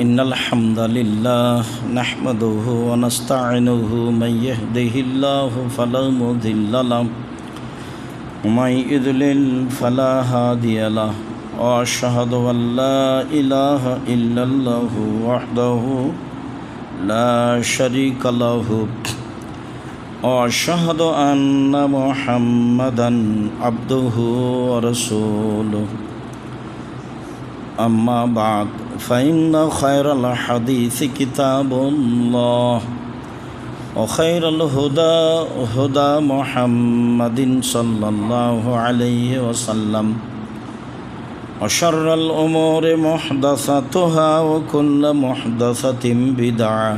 إن الحمد لله نحمده ونستعينه من يهده الله فلا مضل له ومن يضلل فلا هادي له وأشهد أن لا إله إلا الله وحده لا شريك له وأشهد أن محمدا عبده ورسوله أما بعد فإن خير الحديث كتاب الله وخير الهدى هدى محمد صلى الله عليه وسلم وشر الأمور محدثاتها وكل محدثة بدعة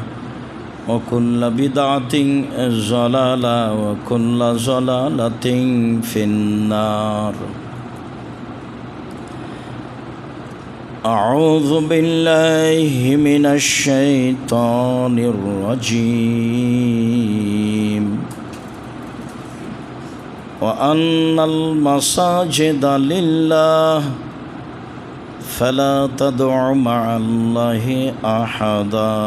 وكل بدعة ضلالة وكل ضلالة في النار أعوذ بالله من الشيطان الرجيم وأن المساجد لله فلا تدع مع الله أحدا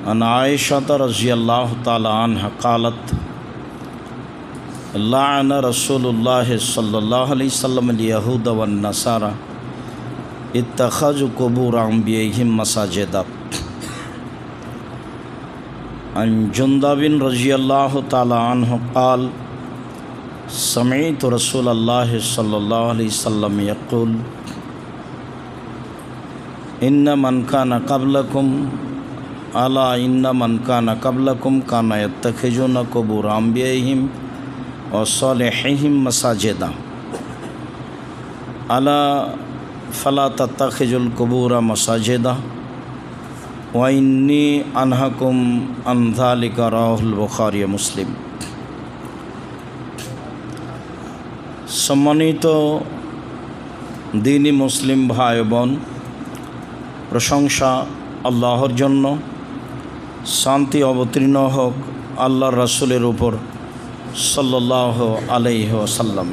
عن عائشة رضي الله تعالى عنها قالت لعن رسول الله صلى الله عليه وسلم اليهود والنصارى اتخذوا قبور أنبيائهم مساجدا. عن جندب رضي الله تعالى عنه قال سمعت رسول الله صلى الله عليه وسلم يقول إن من كان قبلكم ألا إن من كان قبلكم كان يتخذون قبور أنبيائهم وصالحهم مساجدا ألا فلا تتخذوا القبور مساجدا وإني أنهاكم عن ذلك رواه البخاري মুসলিম। সম্মানিত দ্বীনি মুসলিম ভাই বোন, প্রশংসা আল্লাহর জন্য, শান্তি অবতীর্ণ হোক আল্লাহর রাসূলের উপর সাল্লাল্লাহু আলাইহি ওয়াসাল্লাম।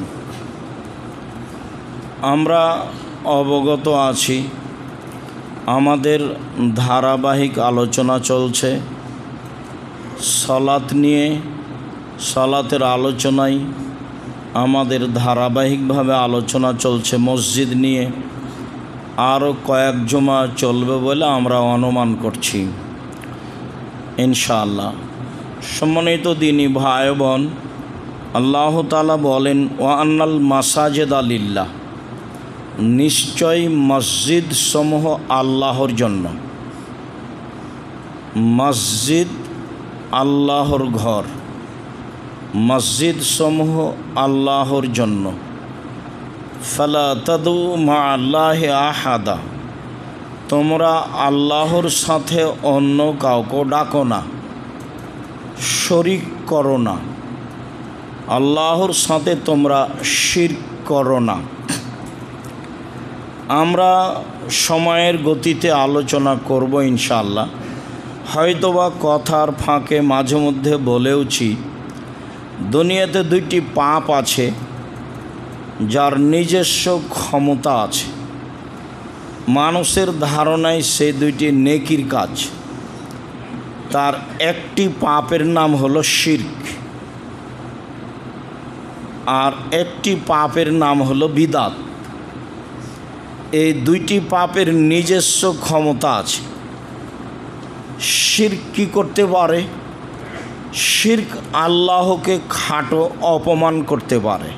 আমরা অবগত আছি আমাদের ধারাবাহিক আলোচনা চলছে সালাত নিয়ে। সালাতের আলোচনায় আমাদের ধারাবাহিকভাবে আলোচনা চলছে মসজিদ নিয়ে। আরও কয়েক জুমা চলবে বলে আমরা অনুমান করছি ইনশাআল্লাহ। সম্মানিত দ্বীনি ভাই বোন, আল্লাহ তাআলা বলেন ওয়া আন্নাল মাসাজিদা লিল্লাহ, নিশ্চয় মসজিদ সমূহ আল্লাহর জন্য। মসজিদ আল্লাহর ঘর, মসজিদ সমূহ আল্লাহর জন্য। ফালা তাদু মা আল্লাহি আহাদা, তোমরা আল্লাহর সাথে অন্য কাউকে ডাকো না, শরিক করো না। আল্লাহর সাথে তোমরা শিরক করো না। আমরা সময়ের গতিতে আলোচনা করব ইনশাআল্লাহ। হয়তোবা কথার ফাঁকে মাঝে মধ্যে বলেওছি দুনিয়াতে দুইটি পাপ আছে যার নিজস্ব ক্ষমতা আছে। মানুষের ধারণায় সেই দুইটি নেকির কাজ। তার একটি পাপের নাম হলো শিরক, আর একটি পাপের নাম হলো বিদাত। এই দুইটি পাপের নিজস্ব ক্ষমতা আছে। শিরক কি করতে পারে? শিরক আল্লাহকে খাটো অপমান করতে পারে।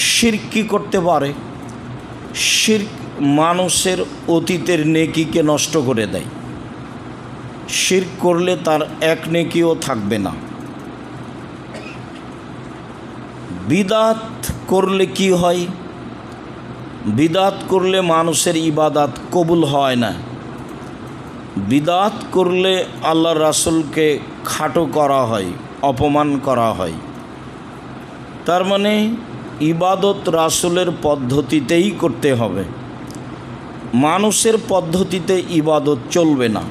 শিরক কি করতে পারে? শিরক মানুষের অতীতের নেকিকে নষ্ট করে দেয়। শিরক করলে তার এক নেকিও থাকবে না। বিদাত করলে কি হয়? বিদাত করলে মানুষের ইবাদত কবুল হয় না। বিদাত করলে আল্লাহর রাসূলকে খাটো করা হয়, অপমান করা হয়। তার মানে ইবাদত রাসূলের পদ্ধতিতেই করতে হবে, মানুষের পদ্ধতিতে ইবাদত চলবে না।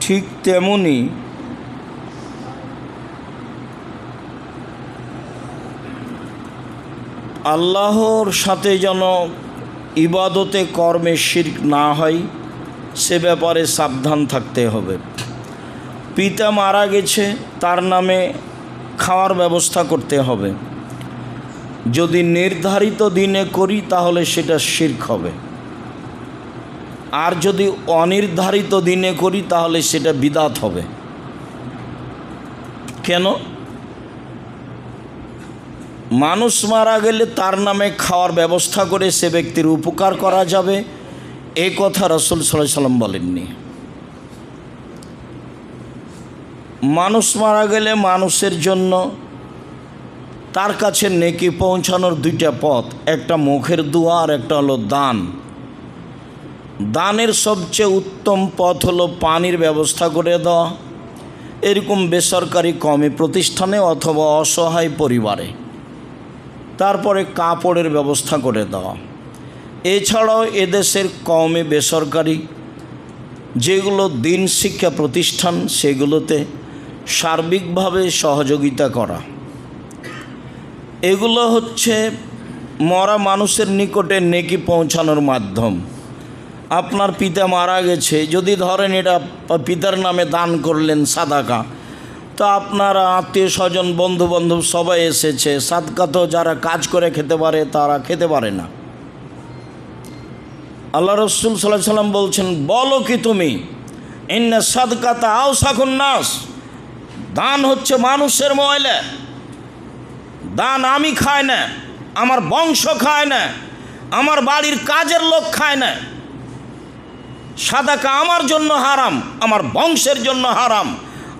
ঠিক তেমনি আল্লাহর সাথে যেন ইবাদতে কর্মে শিরক না হয় সে ব্যাপারে সাবধান থাকতে হবে। পিতা মারা গেছে, তার নামে খাওয়ার ব্যবস্থা করতে হবে। যদি নির্ধারিত দিনে করি তাহলে সেটা শিরক হবে, আর যদি অনির্ধারিত দিনে করি তাহলে সেটা বিদআত হবে। কেন? মানুষ মারা গেলে তার নামে খাওয়ার ব্যবস্থা করে সে ব্যক্তির উপকার করা যাবে, এই কথা রাসূল সাল্লাল্লাহু আলাইহি ওয়াসাল্লাম বলেননি। মানুষ মারা গেলে মানুষের জন্য তার কাছে নেকি পৌঁছানোর দুইটা পথ, একটা মুখের দোয়া আর একটা হলো দান। দানের সবচেয়ে উত্তম পথ হলো পানির ব্যবস্থা করে দেওয়া, এরকম বেসরকারি কওমি প্রতিষ্ঠানে অথবা অসহায় পরিবারে। তারপরে কাপড়ের ব্যবস্থা করে দেওয়া। এছাড়াও এদেশের কওমি বেসরকারি যেগুলো দিন শিক্ষা প্রতিষ্ঠান সেগুলোতে সার্বিকভাবে সহযোগিতা করা। এগুলো হচ্ছে মরা মানুষের নিকটে নেকি পৌঁছানোর মাধ্যম। আপনার পিতা মারা গেছে, যদি ধরেন এটা পিতার নামে দান করলেন সাদাকা, তো আপনার আত্মীয় স্বজন বন্ধুবান্ধব সবাই এসেছে, সাদকা তো যারা কাজ করে খেতে পারে তারা খেতে পারে না। আল্লাহ রাসূল সাল্লাল্লাহু আলাইহি ওয়াসাল্লাম বলছেন, বলো কি তুমি, ইন্না সাদকাতা আওসাকুন নাস, দান হচ্ছে মানুষের ময়লা। দান আমি খাই না, আমার বংশ খায় না, আমার বাড়ির কাজের লোক খায় না। সাদাকা আমার জন্য হারাম, আমার বংশের জন্য হারাম,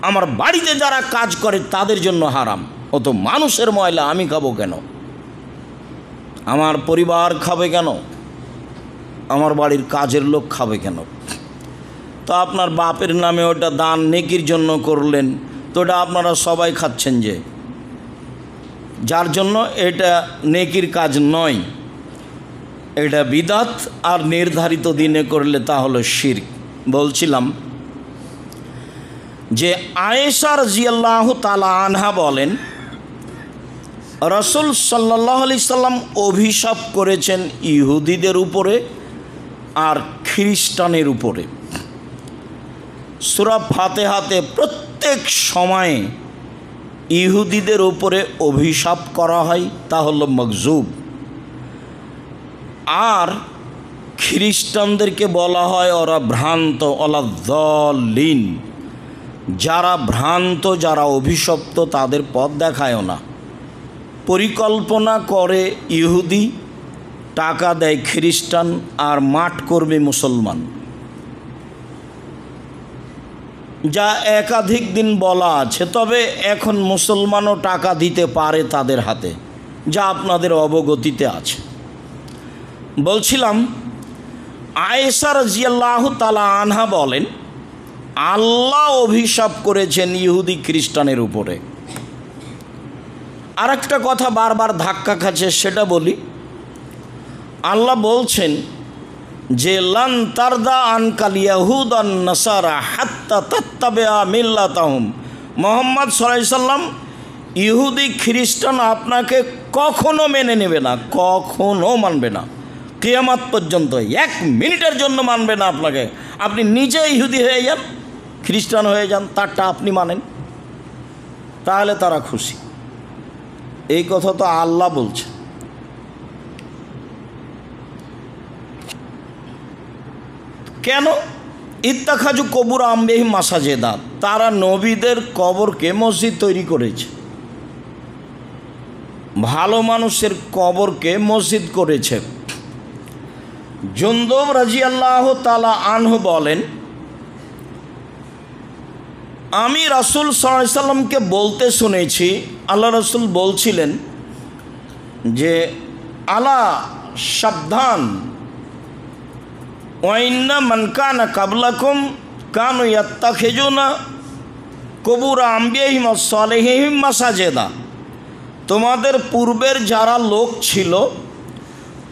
আমার বাড়িতে যারা কাজ করে তাদের জন্য হারাম। অত মানুষের ময়লা আমি খাবো কেন? আমার পরিবার খাবে কেন? আমার বাড়ির কাজের লোক খাবে কেন? তো আপনার বাপের নামে ওটা দান নেকির জন্য করলেন, তো ওটা আপনারা সবাই খাচ্ছেন, যে যার জন্য এটা নেকির কাজ নয়, এটা বিদআত। আর নির্ধারিত দিনে করলে তা হলো শিরক। বলছিলাম যে আয়েশা রাদিয়াল্লাহু তাআলা আনহা বলেন, রাসূল সাল্লাল্লাহু আলাইহি সাল্লাম অভিশাপ করেছেন ইহুদিদের উপরে আর খ্রিস্টানের উপরে। সূরা ফাতিহাতে প্রত্যেক সময়ে ইহুদিদের উপরে অভিশাপ করা হয়, তা হলো মকজুব। আর খ্রিস্টানদেরকে বলা হয় ওরা ভ্রান্ত, ওয়ালাদ-দাল্লিন, যারা ভ্রান্ত, যারা অভিশপ্ত, তাদের পথ দেখায়ও না। পরিকল্পনা করে ইহুদি, টাকা দেয় খ্রিস্টান, আর মাঠ করবে মুসলমান। যা একাধিক দিন বলা আছে, তবে এখন মুসলমানও টাকা দিতে পারে তাদের হাতে, যা আপনাদের অবগতিতে আছে। বলছিলাম আয়েশা রাদিয়াল্লাহু তাআলা আনহা বলেন, আল্লাহ অভিশাপ করেছেন ইহুদি খ্রিস্টানের উপরে। আর একটা কথা বারবার ধাক্কা খাচ্ছে, সেটা বলি। আল্লাহ বলছেন যে লান তারদা আনকাল ইয়াহুদ ওয়ান নাসারা হাত্তা তাত্তাবিআ মিল্লাতাহুম। মুহাম্মদ সাল্লাল্লাহু আলাইহি সাল্লাম, ইহুদি খ্রিস্টান আপনাকে কখনো মেনে নেবে না, কখনো মানবে না, কিয়ামত পর্যন্ত 1 মিনিটের জন্য মানবে না আপনাকে। আপনি নিজে ইহুদি হয়ে যান, খ্রিস্টান হয়ে যান, তারটা আপনি মানেন, তাহলে তারা খুশি। এই কথা তো আল্লাহ বলছে। কেন? ইত্তাখাজু কবুর আম্বিহিম মাসাজেদা, তারা নবীদের কবরকে মসজিদ তৈরি করেছে, ভালো মানুষের কবরকে মসজিদ করেছে। জুনদুব রাদিয়াল্লাহু তাআলা আনহু বলেন, আমি রাসূল সাল্লাল্লাহু আলাইহি সাল্লামকে বলতে শুনেছি, আল্লাহ রাসূল বলছিলেন যে আলা সাবধান, ওয়াইন্না মান কানা কাবলাকুম কানু ইয়াত্তাখিজুনা কবুর আম্বিয়াহিম ওয়াস সালিহিম মাসাজেদা। তোমাদের পূর্বের যারা লোক ছিল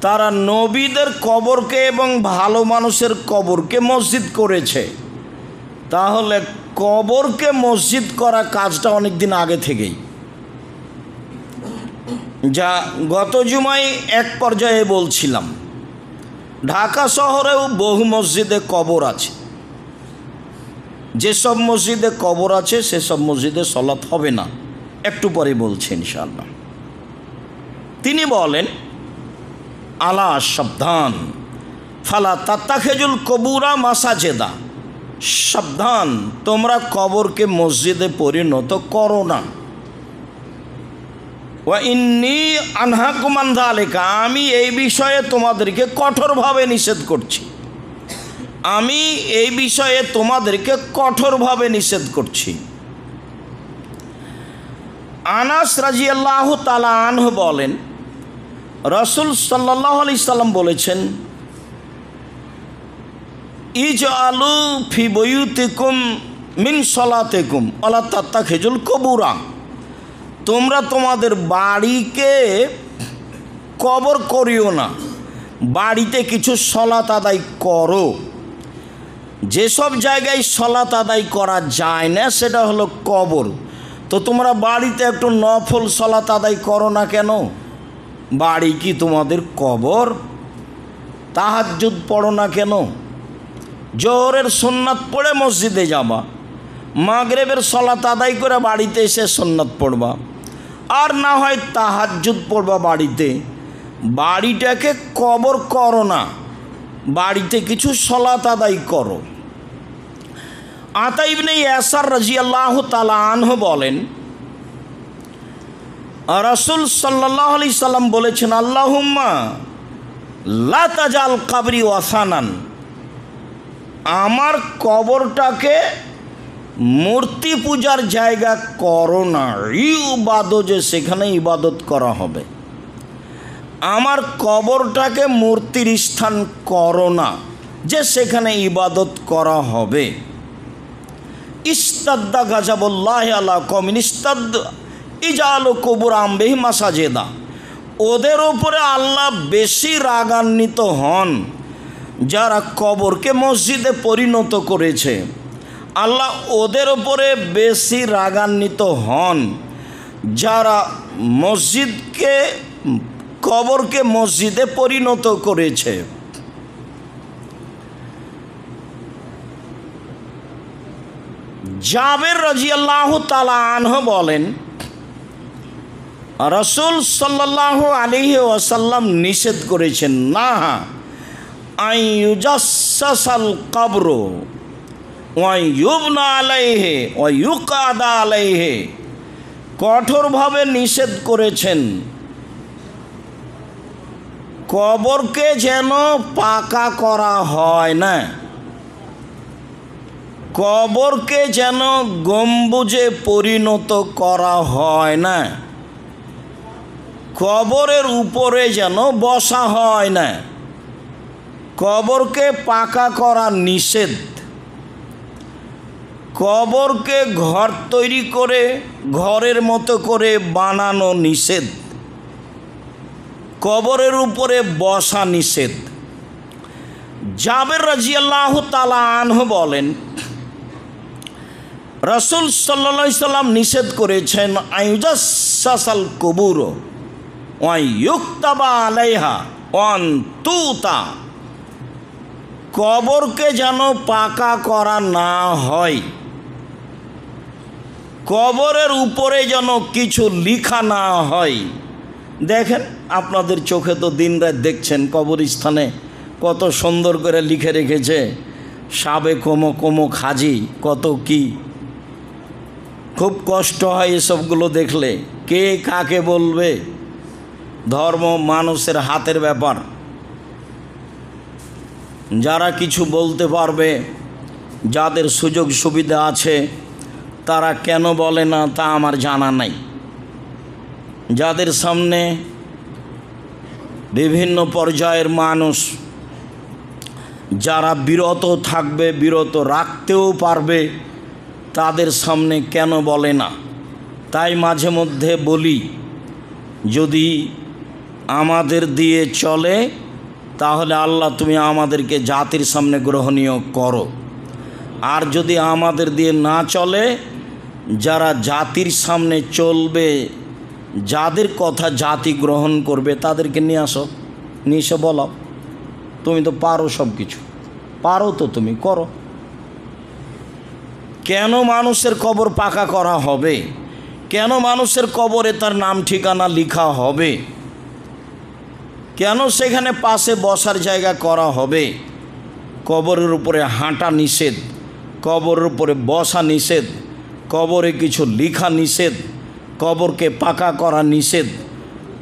তারা নবীদের কবরকে এবং ভালো মানুষের কবরকে মসজিদ করেছে। তাহলে কবরকে মসজিদ করা কাজটা অনেক দিন আগে থেকেই। যা গত জুমায় এক পর্যায়ে বলছিলাম, ঢাকা শহরেও বহু মসজিদে কবর আছে। যেসব মসজিদে কবর আছে সেসব মসজিদে সলাত হবে না, একটু পরে বলছি ইনশাআল্লাহ। তিনি বলেন, আলা সাবধান, ফালা তাত্তাখিজুল কবুরা মাসাজেদা, সাবধান, তোমরা কবরকে মসজিদে পরিণত করো না। ওয়া ইন্নী আনহাকুম আন যালিকা, আমি এই বিষয়ে তোমাদেরকে কঠোরভাবে নিষেধ করছি। আমি এই বিষয়ে তোমাদেরকে কঠোরভাবে নিষেধ করছি। আনাস রাদিয়াল্লাহু তাআলা আনহু বলেন, রাসূল সাল্লাল্লাহু আলাইহি সাল্লাম বলেছেন, ইজআলু ফি বুয়ুতিকুম মিন সলাতিকুম ওয়ালা তাত্তাখিজুল কবুরা, তোমরা তোমাদের বাড়িকে কবর করিও না, বাড়িতে কিছু সলাত আদায় করো। যেসব জায়গায় সলাত আদায় করা যায় না সেটা হলো কবর। তো তোমরা বাড়িতে একটু নফল সলাত আদায় করো না কেন? বাড়ি কি তোমাদের কবর? তাহাজ্জুদ পড়ো না কেন? জোহরের সুন্নাত পড়ে মসজিদে যাবা, মাগরিবের সলাত আদায় করে বাড়িতে এসে সুন্নাত পড়বা, আর না হয় তাহাজ্জুদ পড়বা বাড়িতে। বাড়িটাকে কবর করো না, বাড়িতে কিছু সলাত আদায় করো। আতা ইবনে ইয়াসার রাদিয়াল্লাহু তাআলা আনহু বলেন, রাসূল সাল্লাল্লাহু আলাইহি সাল্লাম বলেছেন, আল্লাহুম্মা লা তাজাল কবরি ওয়াসানান, আমার কবরটাকে মূর্তি পূজার জায়গা করো না, ইবাদত, যে সেখানে ইবাদত করা হবে। আমার কবরটাকে মূর্তির স্থান করো না, যে সেখানে ইবাদত করা হবে। ইস্তাদ্দা গাজাবুল্লাহি আলা কওমিন ইস্তাদ ইজালু কুবুর আমবিহি মাসাজেদা, ওদের উপরে আল্লাহ বেশি রাগান্বিত হন যারা কবরকে মসজিদে পরিণত করেছে। আল্লাহ ওদের উপরে বেশি রাগান্বিত হন যারা কবরকে মসজিদে পরিণত করেছে। জাবের রাদিয়াল্লাহু তাআলা আনহু বলেন, রাসূল সাল্লাল্লাহু আলাইহি ওয়াসাল্লাম নিষেধ করেছেন, না আইয়ুজাসসাসাল কবর ওয়া ইউবনা আলাইহি ওয়া ইউকাদা আলাইহি, কঠোরভাবে নিষেধ করেছেন কবরকে যেন পাকা করা হয় না, কবরকে যেন গম্বুজে পরিণত করা হয় না, কবরের উপরে যেন বসা হয় না। কবরকে পাকা করা নিষেধ। কবরকে ঘর তৈরি করে ঘরের মতো করে বানানো নিষেধ। কবরের উপরে বসা নিষেধ। জাবের রাদিয়াল্লাহু তাআলা আনহু বলেন, রাসূল সাল্লাল্লাহু আলাইহি সাল্লাম নিষেধ করেছেন, আইয়ুজাসসাসাল কুবুর ওয়া ইউক্তাবা আলাইহা ওয়া তুতা, কবরকে যেন পাকা করা না হয়, কবরের উপরে যেন কিছু লেখা না হয়। দেখেন, আপনাদের চোখে তো দিনরাত দেখছেন কবরস্থানে কত সুন্দর করে লিখে রেখেছে, সাবে কোমো কোমো খাজি, কত কি। খুব কষ্ট হয় এসবগুলো দেখলে। কে কাকে বলবে? ধর্ম মানুষের হাতের ব্যাপার। যারা কিছু বলতে পারবে, যাদের সুযোগ সুবিধা আছে, তারা কেন বলে না তা আমার জানা নাই। যাদের সামনে বিভিন্ন পর্যায়ের মানুষ, যারা বিরত থাকবে, বিরত রাখতেও পারবে, তাদের সামনে কেন বলে না? তাই মাঝে মধ্যে বলি, যদি আমাদের দিয়ে চলে তাহলে আল্লাহ তুমি আমাদেরকে জাতির সামনে গ্রহণীয় করো, আর যদি আমাদের দিয়ে না চলে, যারা জাতির সামনে চলবে, যাদের কথা জাতি গ্রহণ করবে তাদেরকে নিয়ে আসো, নিয়ে এসে বলো তুমি তো পারো, সব কিছু পারো, তো তুমি করো। কেন মানুষের কবর পাকা করা হবে? কেন মানুষের কবরে তার নাম ঠিকানা লেখা হবে? কেন সেখানে পাশে বসার জায়গা করা হবে? কবরের উপরে হাঁটা নিষেধ, কবরের উপরে বসা নিষেধ, কবরে কিছু লেখা নিষেধ, কবরকে পাকা করা নিষেধ,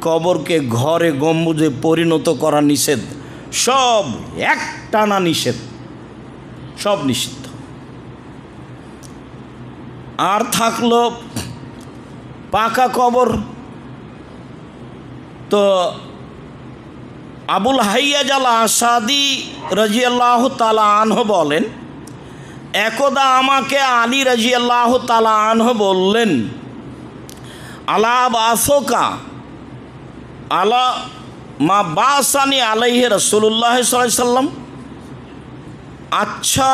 কবরকে ঘরে গম্বুজে পরিণত করা নিষেধ, সব একটানা নিষেধ, সব নিষিদ্ধ। আর থাকলো পাকা কবর। তো আবুল হাইয়াজ আল আসাদি রাজিয়াল্লাহু তাআলা আনহু বলেন, একদা আমাকে আলী রাজিয়াল্লাহু তাআলা আনহু বললেন, আলা বাসোকা আলা মা বাসানি আলাইহি রাসূলুল্লাহ সাল্লাল্লাহু আলাইহি সাল্লাম। আচ্ছা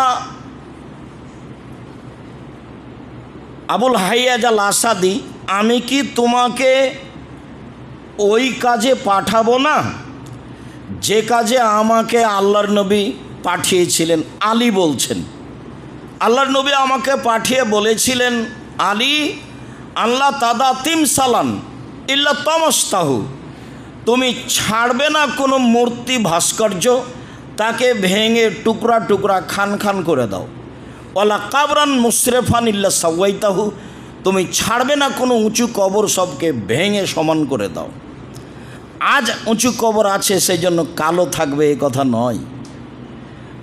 আবুল হাইয়াজ আল আসাদি, আমি কি তোমাকে ওই কাজে পাঠাবো না যে কাজে আমাকে আল্লাহর নবী পাঠিয়েছিলেন? আলী বলছেন, আল্লাহর নবী আমাকে পাঠিয়ে বলেছিলেন, আলী আল্লাহ তাদা তিম সালান ইল্লা তমস্তাহু, তুমি ছাড়বে না কোনো মূর্তি ভাস্কর্য, তাকে ভেঙে টুকরা টুকরা খান খান করে দাও। ওয়ালা কাবরান মুশরিফান ইল্লা সাওয়াইতাহু, তুমি ছাড়বে না কোনো উঁচু কবর, সবকে ভেঙে সমান করে দাও। আজ উঁচু কবর আছে সেই জন্য কালো থাকবে এ কথা নয়।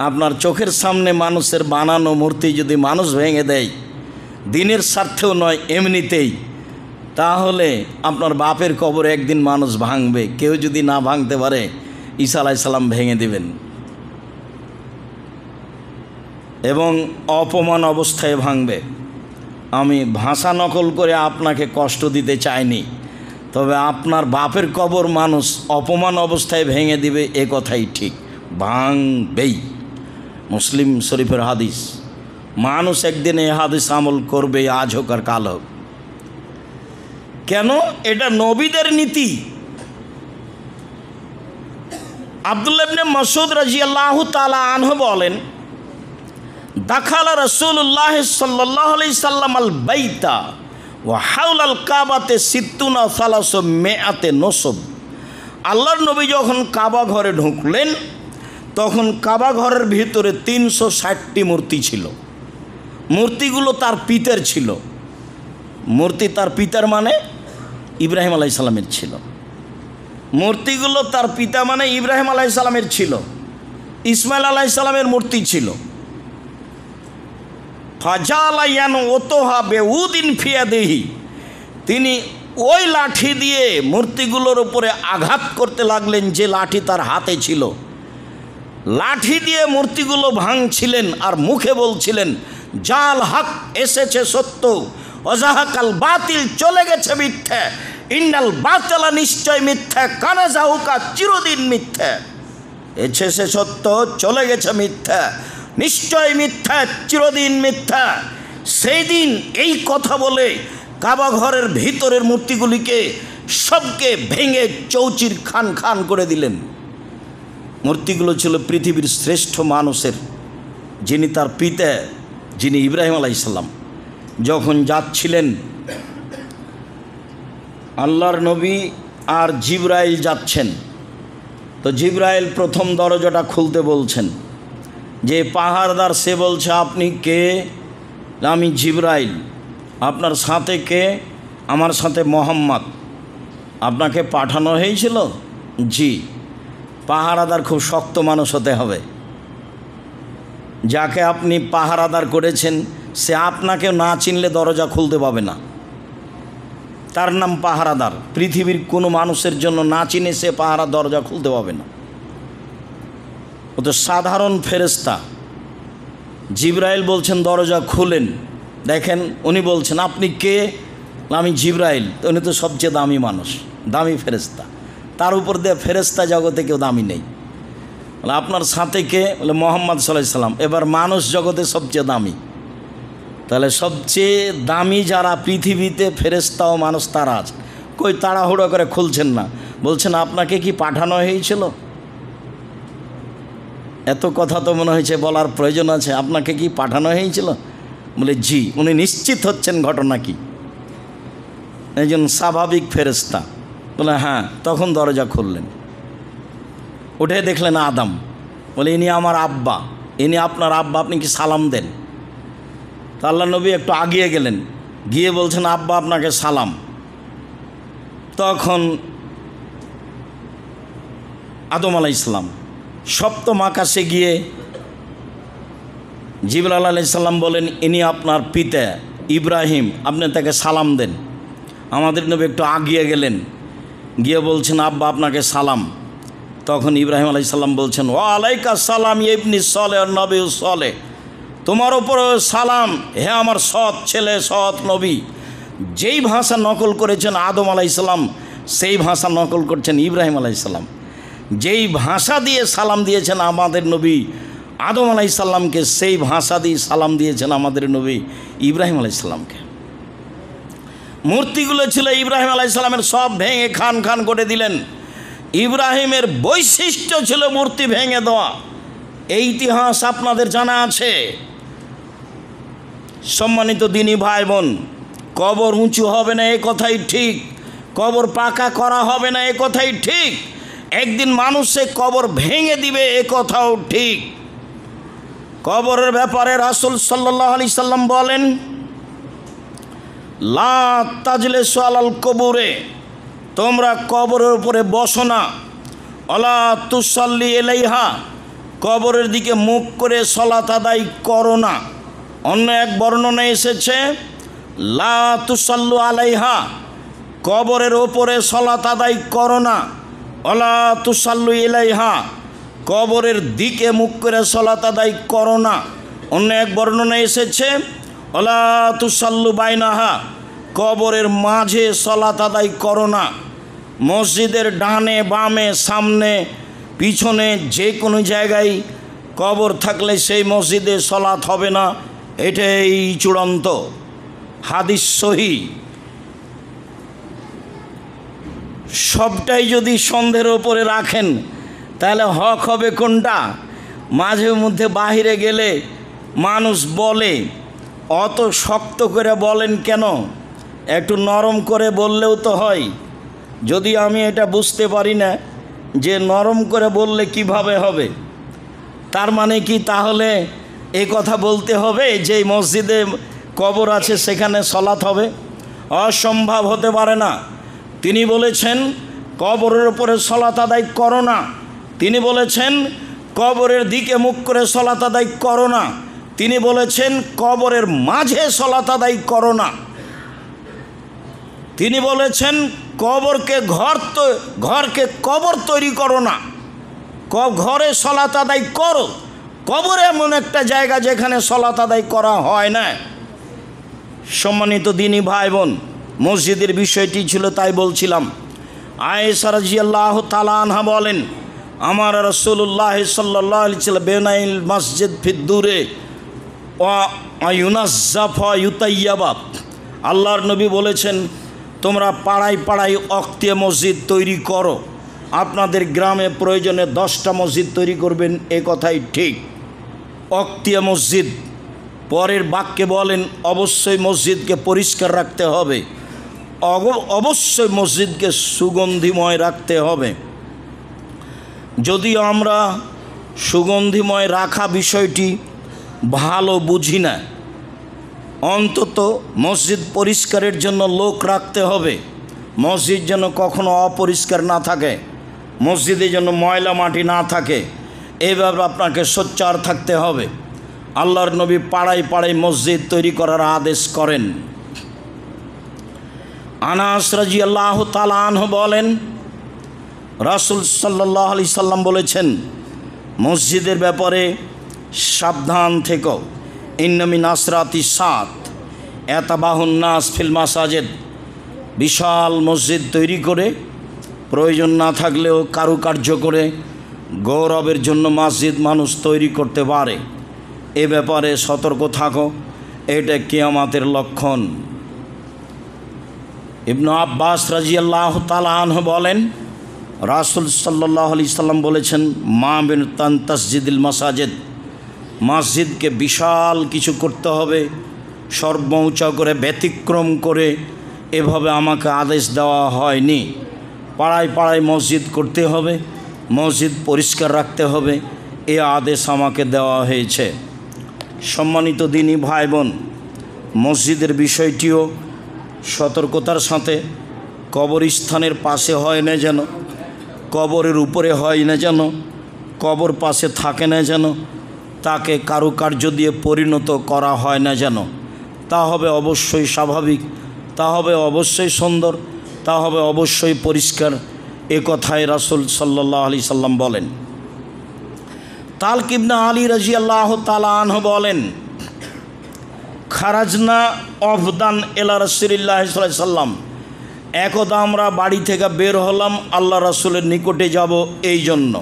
আপনার চোখের সামনে মানুষের বানানো মূর্তি যদি মানুষ ভেঙে দেয়, দিনের স্বার্থেও নয় এমনিতেই, তাহলে আপনার বাপের কবর একদিন মানুষ ভাঙবে। কেউ যদি না ভাঙতে পারে ঈসা আলাইহিস সালাম ভেঙে দিবেন, এবং অপমান অবস্থায় ভাঙবে। আমি ভাষা নকল করে আপনাকে কষ্ট দিতে চাইনি, তবে আপনার বাপের কবর মানুষ অপমান অবস্থায় ভেঙে দিবে এ কথাই ঠিক, ভাঙবেই। মুসলিম শরীফের হাদিস। মানুষ একদিন এ হাদিস আমল করবে, আজ হোক আর কাল হোক। কেন? এটা নবীদের নীতি। আব্দুল্লাহ ইবনে মাসউদ রাদিয়াল্লাহু তাআলা আনহু বলেন, দাখালা রাসূলুল্লাহ সাল্লাল্লাহু আলাইহি সাল্লাম আল বাইতা ওয়া হাওলাল কাবাতে সিত্তুনা সালাসু মিআতে নসব। আল্লাহর নবী যখন কাবা ঘরে ঢুকলেন তখন কাবা ঘরের ভিতরে 360টি মূর্তি ছিল। মূর্তিগুলো তার পিতার ছিল। মূর্তি তার পিতার মানে ইব্রাহিম আলাইহিস সালামের ছিল। মূর্তিগুলো তার পিতা মানে ইব্রাহিম আলাইহিস সালামের ছিল। ইসমাইল আলাইহিস সালামের মূর্তি ছিল। ফাজালায়ান ওতোহা বেউদিন ফিয়াদেহি, তিনি ওই লাঠি দিয়ে মূর্তিগুলোর উপরে আঘাত করতে লাগলেন যে লাঠি তার হাতে ছিল। লাঠি দিয়ে মূর্তিগুলো ভাঙছিলেন আর মুখে বলছিলেন, জাল হক এসেছে সত্য, অজাহাকাল বাতিল চলে গেছে মিথ্যা, ইন্নাল বাতিলা নিশ্চয় মিথ্যা, কানা জাহুকা চিরদিন মিথ্যা। এসেছে সত্য, চলে গেছে মিথ্যা, নিশ্চয় মিথ্যা, চিরদিন মিথ্যা। সেই দিন এই কথা বলে কাবা ঘরের ভিতরের মূর্তিগুলিকে সবকে ভেঙে চৌচির খান খান করে দিলেন। মূর্তিগুলো ছিল পৃথিবীর শ্রেষ্ঠ মানুষের, যিনি তার পিতা, যিনি ইব্রাহিম আলাইহিস সালাম। যখন যাচ্ছিলেন আল্লাহর নবী আর জিবরাইল যাচ্ছেন, তো জিবরাইল প্রথম দরজাটা খুলতে বলছেন। যে পাহাড়দার সে বলছে, আপনি কে? আমি জিবরাইল। আপনার সাথে কে? আমার সাথে মোহাম্মদ। আপনাকে পাঠানো হয়েছিল? জি। পাহারাদার খুব শক্ত মানুষ হতে হবে। যাকে আপনি পাহারাদার করেছেন সে আপনাকে না চিনলে দরজা খুলতে পাবে না, তার নাম পাহারাদার। পৃথিবীর কোনো মানুষের জন্য না চিনে সে পাহারা দরজা খুলতে পাবে না। ও তো সাধারণ ফেরেশতা। জিবরাইল বলছেন দরজা খুলেন। দেখেন উনি বলছেন, আপনি কে? আমি জিবরাইল। তো উনি তো সবচেয়ে দামি মানুষ, দামি ফেরেশতা। তার উপর দিয়ে ফেরেশতা জগতে কেউ দামি নেই। আপনার সাথে কে? বলে মোহাম্মদ সাল্লাল্লাহু আলাইহি সাল্লাম। এবার মানুষ জগতে সবচেয়ে দামি। তাহলে সবচেয়ে দামি যারা পৃথিবীতে ফেরেশতা ও মানুষ তারা আছে। কই তাড়াহুড়ো করে খুলছেন না, বলছেন আপনাকে কি পাঠানো হয়েছিল? এত কথা তো মনে হয়েছে বলার প্রয়োজন আছে, আপনাকে কি পাঠানো হয়েছিল? বলে জি। উনি নিশ্চিত হচ্ছেন ঘটনা কি, একজন স্বাভাবিক ফেরেশতা। বলে হ্যাঁ। তখন দরজা খুললেন, উঠে দেখলেন আদম। বলে ইনি আমার আব্বা, ইনি আপনার আব্বা, আপনি কি সালাম দেন? তা আল্লাহ নবী একটু আগিয়ে গেলেন, গিয়ে বলছেন আব্বা আপনাকে সালাম। তখন আদম আলাইহিস সালাম সপ্তম আকাশে গিয়ে জিবরাইল আলাইহিস সালাম বলেন ইনি আপনার পিতা ইব্রাহিম, আপনি তাকে সালাম দেন। আমাদের নবী একটু আগিয়ে গেলেন, গিয়ে বলছেন আব্বা আপনাকে সালাম। তখন ইব্রাহিম আলাইহিস সালাম বলছেন ওয়া আলাইকা সালাম ইবনি সলে আর নবী সলে, তোমার উপর সালাম হে আমার সৎ ছেলে সৎ নবী। যেই ভাষা নকল করেছেন আদম আলাইহিস সালাম, সেই ভাষা নকল করছেন ইব্রাহিম আলাইহিস সালাম। যেই ভাষা দিয়ে সালাম দিয়েছেন আমাদের নবী আদম আলাইহিস সালামকে, সেই ভাষা দিয়ে সালাম দিয়েছেন আমাদের নবী ইব্রাহিম আলাইহিস সালামকে। মূর্তিগুলো ছিল ইব্রাহিম আলাইহিস সালামের, সব ভেঙে খান খান করে দিলেন। ইব্রাহিমের বৈশিষ্ট্য ছিল মূর্তি ভেঙে দেওয়া, এই ইতিহাস আপনাদের জানা আছে। সম্মানিত দিনী ভাই বোন, কবর উঁচু হবে না এ কথাই ঠিক, কবর পাকা করা হবে না এ কথাই ঠিক, একদিন মানুষে কবর ভেঙে দিবে এ কথাও ঠিক। কবরের ব্যাপারে রাসূল সাল্লাল্লাহু আলাইহি সাল্লাম বলেন লা তাজলিসু আলাল কবরে, তোমরা কবরের উপরে বসো না। ওয়ালা তুসাল্লি ইলাইহা, কবরের দিকে মুখ করে সালাত আদায় করো না। অন্য এক বর্ণনায় এসেছে লা তুসাল্লু আলাইহা, কবরের ওপরে সালাত আদায় করো না। ওয়ালা তুসাল্লু ইলাইহা, কবরের দিকে মুখ করে সালাত আদায় করো না। অন্য এক বর্ণনায় এসেছে ওয়ালা তুসাল্লু বাইনাহা, কবরের মাঝে সালাত আদায় করো না। মসজিদের ডানে বামে সামনে পিছনে যে কোনো জায়গায় কবর থাকলে সেই মসজিদে সালাত হবে না, এটাই চূড়ান্ত হাদিস সহিহ। সবটাই যদি সন্দেহের ওপরে রাখেন তাহলে হক হবে কোনটা? মাঝে মধ্যে বাহিরে গেলে মানুষ বলে অত শক্ত করে বলেন কেন, একটু নরম করে বললেও তো হয়। যদি আমি এটা বুঝতে পারি না যে নরম করে বললে কিভাবে হবে, তার মানে কি তাহলে এ কথা বলতে হবে যে মসজিদে কবর আছে সেখানে সালাত হবে? অসম্ভব, হতে পারে না। তিনি বলেছেন কবরের উপরে সালাত আদায় করো না, তিনি বলেছেন কবরের দিকে মুখ করে সালাত আদায় করো না, তিনি বলেছেন কবরের মাঝে সালাত আদায় করো না, তিনি বলেছেন ঘরকে কবর তৈরি করো না, ঘরে সালাত আদায় করো। কবর এমন একটা জায়গা যেখানে সালাত আদায় করা হয় না। সম্মানিত দিনী ভাই বোন, মসজিদের বিষয়টি ছিল তাই বলছিলাম। আয়েশা রাদিয়াল্লাহু তাআলা আনহা বলেন আমার রাসূলুল্লাহ সাল্লাল্লাহু আলাইহি ওয়াসাল্লাম বেনাইল মসজিদ ফিদ্দুরে ওয়া ইউনাজ্জাফা ইউতাইয়াবা, আল্লাহর নবী বলেছেন তোমরা পাড়ায় পাড়ায় অক্তিয়া মসজিদ তৈরি করো। আপনাদের গ্রামে প্রয়োজনে 10টা মসজিদ তৈরি করবেন, এ কথাই ঠিক। অক্তিয়া মসজিদ, পরের বাক্যে বলেন অবশ্যই মসজিদকে পরিষ্কার রাখতে হবে, অবশ্যই মসজিদকে সুগন্ধিময় রাখতে হবে। যদিও আমরা সুগন্ধিময় রাখা বিষয়টি ভালো বুঝি না, অন্তত মসজিদ পরিষ্কারের জন্য লোক রাখতে হবে, মসজিদ যেন কখনো অপরিষ্কার না থাকে, মসজিদে যেন ময়লা মাটি না থাকে, এইভাবে আপনাকে সোচ্চার থাকতে হবে। আল্লাহর নবী পাড়ায় পাড়ায় মসজিদ তৈরি করার আদেশ করেন। আনাস রাদিয়াল্লাহু তাআলা আনহু বলেন রাসূল সাল্লাল্লাহু আলাইহি সাল্লাম বলেছেন মসজিদের ব্যাপারে সাবধান থেকো। ইন্না মিন আসরাতি সাত ইয়াতাবাহুন নাস ফিল মাসাজিদ, বিশাল মসজিদ তৈরি করে প্রয়োজন না থাকলেও কারুকার্য করে গৌরবের জন্য মসজিদ মানুষ তৈরি করতে পারে। এ ব্যাপারে সতর্ক থাকো, এটা কিয়ামতের লক্ষণ। ইবনু আব্বাস রাদিয়াল্লাহু তাআলা আনহু বলেন, রাসূল সাল্লাল্লাহু আলাইহি সাল্লাম বলেছেন, মা বিন তাসজিদিল মাসাজিদ, মসজিদকে বিশাল কিছু করতে হবে, সর্বোচ্চ করে ব্যতিক্রম করে এভাবে আমাকে আদেশ দেওয়া হয়নি। পাড়ায় পাড়ায় মসজিদ করতে হবে, মসজিদ পরিষ্কার রাখতে হবে, এ আদেশ আমাকে দেওয়া হয়েছে। সম্মানিত দিনী ভাই বোন, মসজিদের বিষয়টিও সতর্কতার সাথে, কবরস্থানের পাশে হয় না যেন, কবরের উপরে হয় না যেন, কবর পাশে থাকে না যেন, তাকে কারুকার্য দিয়ে পরিণত করা হয় না যেন। তা হবে অবশ্যই স্বাভাবিক, তা হবে অবশ্যই সুন্দর, তা হবে অবশ্যই পরিষ্কার। এ কথাই রাসূল সাল্লাল্লাহু আলাইহি সাল্লাম বলেন। তালক ইবনে আলী রাদিয়াল্লাহু তাআলা আনহু বলেন, খারাজনা অফদান ইলা রাসূলিল্লাহি সাল্লাল্লাহু আলাইহি সাল্লাম, একদা আমরা বাড়ি থেকে বের হলাম আল্লাহ রাসূলের নিকটে যাব এই জন্য।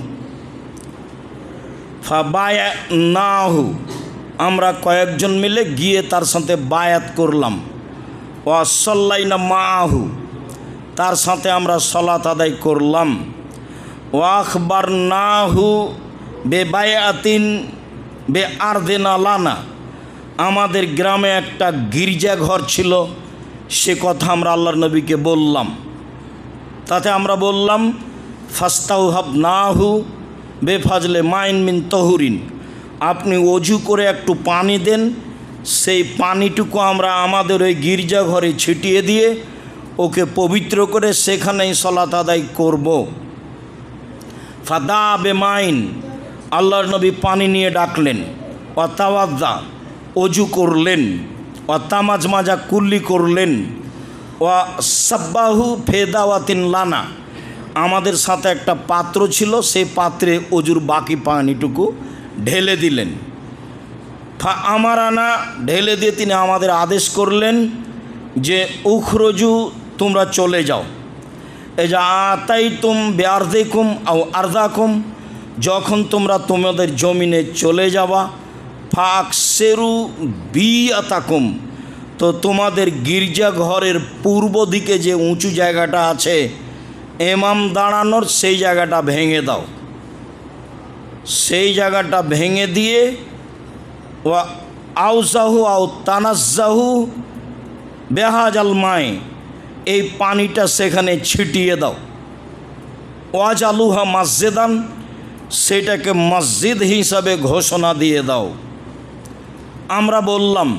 ফাবায়ানাহু, আমরা কয়েকজন মিলে গিয়ে তার সাথে বায়াত করলাম। ওয়াসাল্লাইনা মাআহু, তার সাথে আমরা সালাত আদায় করলাম। ওয়াখবারনাহু বেবায়াতিন বেআরদিনা লানা, আমাদের গ্রামে একটা গির্জাঘর ছিল, সে কথা আমরা আল্লাহর নবীকে বললাম। তাতে আমরা বললাম, ফাস্তাউহাবনাহু বেফাজলে মাইন মিন তহুরিন, আপনি অজু করে একটু পানি দেন, সেই পানিটুকু আমরা আমাদের ওই গির্জাঘরে ছিটিয়ে দিয়ে ওকে পবিত্র করে সেখানেই সালাত আদায় করব। ফাদা বেমাইন, আল্লাহর নবী পানি নিয়ে ডাকলেন। ওয়াতাওয়াদ্দা, অজু করলেন। ওয়াতামাজমাজা, কুল্লি করলেন। ওয়া সাব্বাহু ফেদাওয়াতিন লানা, আমাদের সাথে একটা পাত্র ছিল, সেই পাত্রে অজুর বাকি পানিটুকু ঢেলে দিলেন। ফা আমারানা, ঢেলে দিয়ে তিনি আমাদের আদেশ করলেন যে উখরজু, তোমরা চলে যাও। এই যে আতাইতুম বেআরদিকুম আও আরদাকুম, যখন তোমরা তোমাদের জমিনে চলে যাবা, ফাকসেরু বিআতাকুম, তো তোমাদের গির্জাঘরের পূর্ব দিকে যে উঁচু জায়গাটা আছে ইমাম দাঁড়ানোর, সেই জায়গাটা ভেঙে দাও। সেই জায়গাটা ভেঙে দিয়ে ওয়া আউজাহু আও তানাজ্জাহু বেহাজাল মায়ে, এই পানিটা সেখানে ছিটিয়ে দাও। ওয়াজালুহা মসজিদান, সেটাকে মসজিদ হিসাবে ঘোষণা দিয়ে দাও। আমরা বললাম,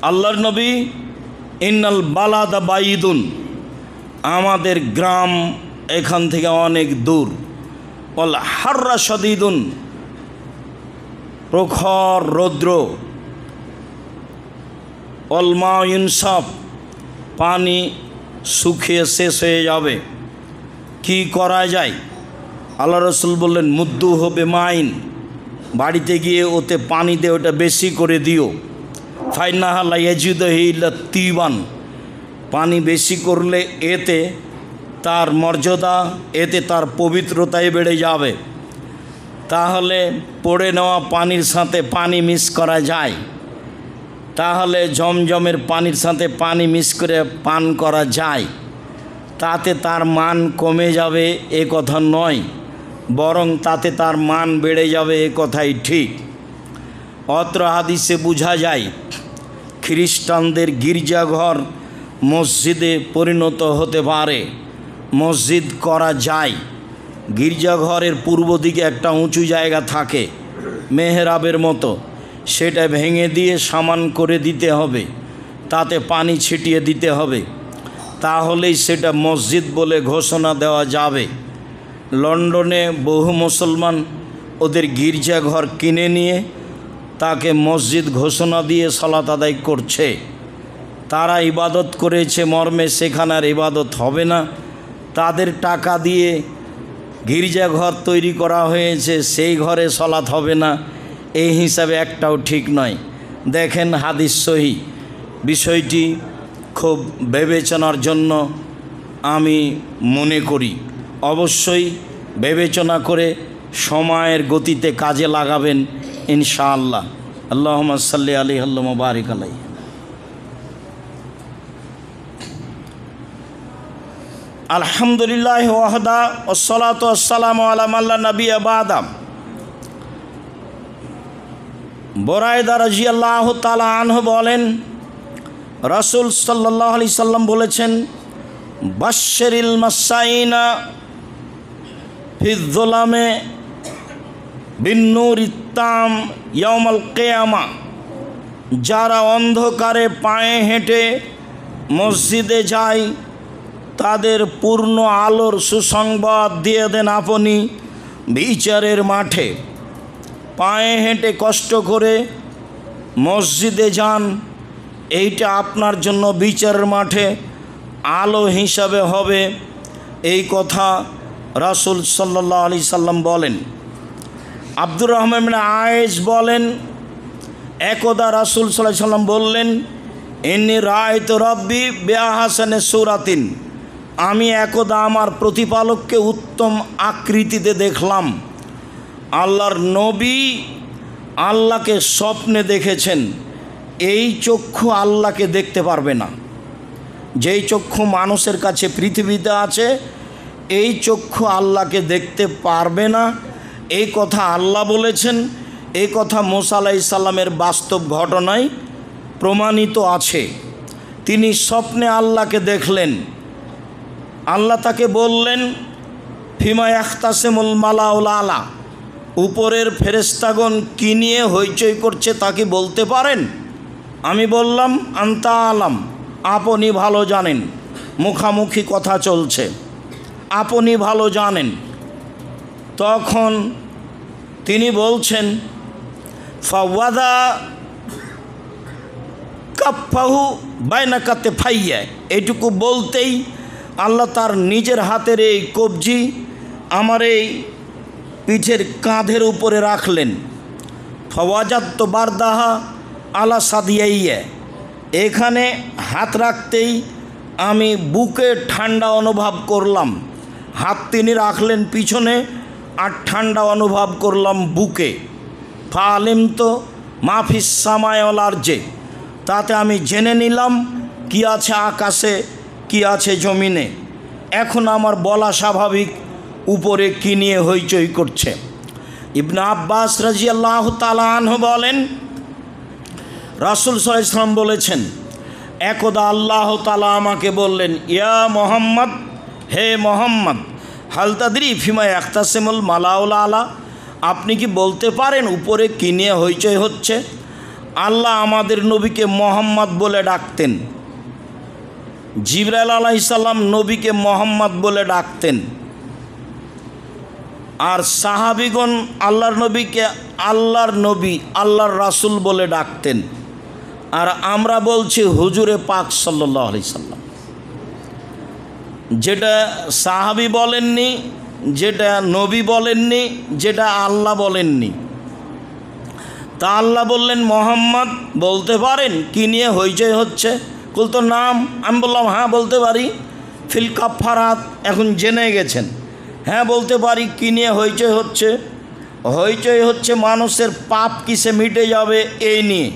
আল্লাহর নবী, ইন্নাল বালাদা বাইদুন, আমাদের গ্রাম এখান থেকে অনেক দূর। ওয়াল হাররা শাদীদুন, প্রখর রৌদ্র। ওয়াল মাউ ইনসাফ, পানি শুকিয়ে শেষ হয়ে যাবে, কি করা যায়? আল্লাহ রসুল বললেন, মুদ্দু হবে মাইন, বাড়িতে গিয়ে ওতে পানি দিয়ে ওটা বেশি করে দিও। ফাইনাহা লা ইয়াজিদুহু ইল্লা তিবান, পানি বেশি করলে এতে তার মর্যাদা, এতে তার পবিত্রতাই বেড়ে যাবে। তাহলে পড়ে নেওয়া পানির সাথে পানি মিক্স করা যায়, তাহলে জমজমের পানির সাথে পানি মিক্স করে পান করা যায়, তাতে তার মান কমে যাবে এ কথা নয়, বরং তাতে তার মান বেড়ে যাবে এ কথাই ঠিক। অত্র হাদিসে বোঝা যায় খ্রিস্টানদের গির্জাঘর মসজিদে পরিণত হতে পারে, মসজিদ করা যায়। গির্জাঘরের পূর্ব দিকে একটা উঁচু জায়গা থাকে মেহরাবের মতো, সেটা ভেঙে দিয়ে সমান করে দিতে হবে, তাতে পানি ছিটিয়ে দিতে হবে, তাহলেই সেটা মসজিদ বলে ঘোষণা দেওয়া যাবে। লন্ডনে বহু মুসলমান ওদের গির্জাঘর কিনে নিয়ে তাকে মসজিদ ঘোষণা দিয়ে সালাত আদায় করছে। তারা ইবাদত করেছে মর্মে সেখানে আর ইবাদত হবে না, তাদের টাকা দিয়ে গির্জাঘর তৈরি করা হয়েছে, সেই ঘরে সালাত হবে না, এই হিসাবে একটাও ঠিক নয়। দেখেন হাদিস সহি, বিষয়টি খুব বিবেচনার জন্য আমি মনে করি। অবশ্যই বিবেচনা করে সময়ের গতিতে কাজে লাগাবেন ইনশাআল্লাহ। আল্লাহুম্মা সাল্লি আলাইহি ওয়া বারিক আলাইহি। আলহামদুলিল্লাহ ওয়াহদা ওয়াসসালাতু ওয়াসসালামু আলা মান লা নাবিয়্যা বা'দা। বুরায়দা রাদিয়াল্লাহু তাআলা আনহু বলেন, রাসূল সাল্লাল্লাহু আলাইহি সাল্লাম বলেছেন, বাশশিরিল মাসাইনা ফিয-যুলামে বিন-নূরিত তাম ইয়াউমাল কিয়ামা। যারা অন্ধকারে পায়ে হেঁটে মসজিদে যায় তাদের পূর্ণ আলোর সুসংবাদ দিয়ে দেন আপনি বিচারের মাঠে। পায়ে হেঁটে কষ্ট করে মসজিদে যান, এইটা আপনার জন্য বিচারের মাঠে আলো হিসাবে হবে, এই কথা রাসূল সাল্লাল্লাহু আলাইহি সাল্লাম বলেন। আব্দুর রহমান ইবনে আয়েশ বলেন, একদা রাসূল সাল্লাল্লাহু আলাইহি সাল্লাম বললেন, ইন্নী রাআইতু রাব্বি বিআহসানি সূরাতিন। আমি একদা আমার প্রতিপালককে উত্তম আকৃতিতে দেখলাম। আল্লাহর নবী আল্লাহকে স্বপ্নে দেখেছেন। এই চক্ষু আল্লাহকে দেখতে পারবে না। যেই চক্ষু মানুষের কাছে পৃথিবীতে আছে, এই চক্ষু আল্লাহকে দেখতে পারবে না, এই কথা আল্লাহ বলেছেন। এই কথা মুসা আলাইহিস সালামের বাস্তব ঘটনায় প্রমাণিত আছে। তিনি স্বপ্নে আল্লাহকে দেখলেন। আল্লাহ তাকে বললেন, ফিমা ইয়াখতাসিমুল মালাউল আলা। উপরের ফেরেশতাগণ কী নিয়ে হইচই করছে তা কি বলতে পারেন? আমি বললাম, আনতা আলাম, আপনি ভালো জানেন। মুখামুখি কথা চলছে, আপনি ভালো জানেন। তখন তিনি বলছেন, ফাওয়াদা কাফাহু বাইনা কাতিফাইয়া। এইটুকু বলতেই আল্লাহ তার নিজের হাতের এই কবজি আমার এই পিঠের কাঁধের উপরে রাখলেন। ফাওয়াজাতু বারদাহা আলা সাদিয়াইয়া। এখানে হাত রাখতেই আমি বুকে ঠান্ডা অনুভব করলাম। হাত তিনি রাখলেন পিছনে, আর ঠান্ডা অনুভব করলাম বুকে। ফালিম তো মাফিস সামায় ওয়াল আরজে। তাতে আমি জেনে নিলাম কি আছে আকাশে, কি আছে জমিনে। এখন আমার বলা স্বাভাবিক, উপরে কী নিয়ে হইচই করছে। ইবনে আব্বাস রাদিয়াল্লাহু তাআলা আনহু বলেন, রাসূল সাল্লাল্লাহু আলাইহি ওয়াসাল্লাম বলেছেন, একদা আল্লাহ তাআলা আমাকে বললেন, ইয়া মুহাম্মদ, হে মুহাম্মদ, হাল তাদরি ফিমা ইয়াখতাসিমুল মালাউল আলা। আপনি কি বলতে পারেন উপরে কী নিয়ে হইচই হচ্ছে? আল্লাহ আমাদের নবীকে মুহাম্মদ বলে ডাকতেন। জিবরাইল আলাইহিস সালাম নবীকে মুহাম্মদ বলে ডাকতেন। আর সাহাবীগণ আল্লাহর নবীকে আল্লাহর নবী, আল্লাহর রাসূল বলে ডাকতেন। আর আমরা বলছি হুজুরে পাক সাল্লাল্লাহু আলাইহি সাল্লাম। যেটা সাহাবী বলেননি, যেটা নবী বলেননি, যেটা আল্লাহ বলেননি। তা আল্লাহ বললেন, মুহাম্মদ বলতে পারেন কী নিয়ে হইচই হচ্ছে? বলতো নাম। আমি বললাম, হ্যাঁ বলতে পারি। ফিল কাফারাত, এখন জেনে গেছেন। হ্যাঁ বলতে পারি। কী নিয়ে হইচই হচ্ছে? হইচই হচ্ছে মানুষের পাপ কিসে মিটে যাবে এই নিয়ে।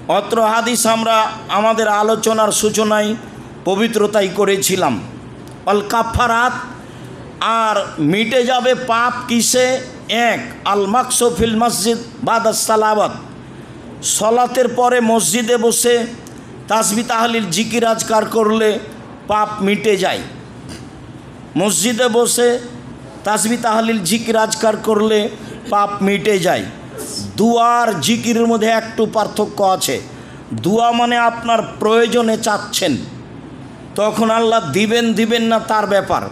অত্র হাদিস আমরা আমাদের আলোচনার সূচনায় পবিত্রতাই করেছিলাম। অল কাফারাত, আর মিটে যাবে পাপ কিসে? এক, আল মাকসু ফিল মসজিদ বাদাস সালাওয়াত। সলাতের পরে মসজিদে বসে তাসবিহ তাহলিল জিকির আজকার করলে পাপ মিটে যায়। মসজিদে বসে তাসবিহ তাহলিল জিকির আজকার করলে পাপ মিটে যায়। দুয়ার জিকিরের মধ্যে একটু পার্থক্য আছে। দুয়া মানে আপনার প্রয়োজনে চাচ্ছেন, তখন আল্লাহ দিবেন দিবেন না তার ব্যাপার।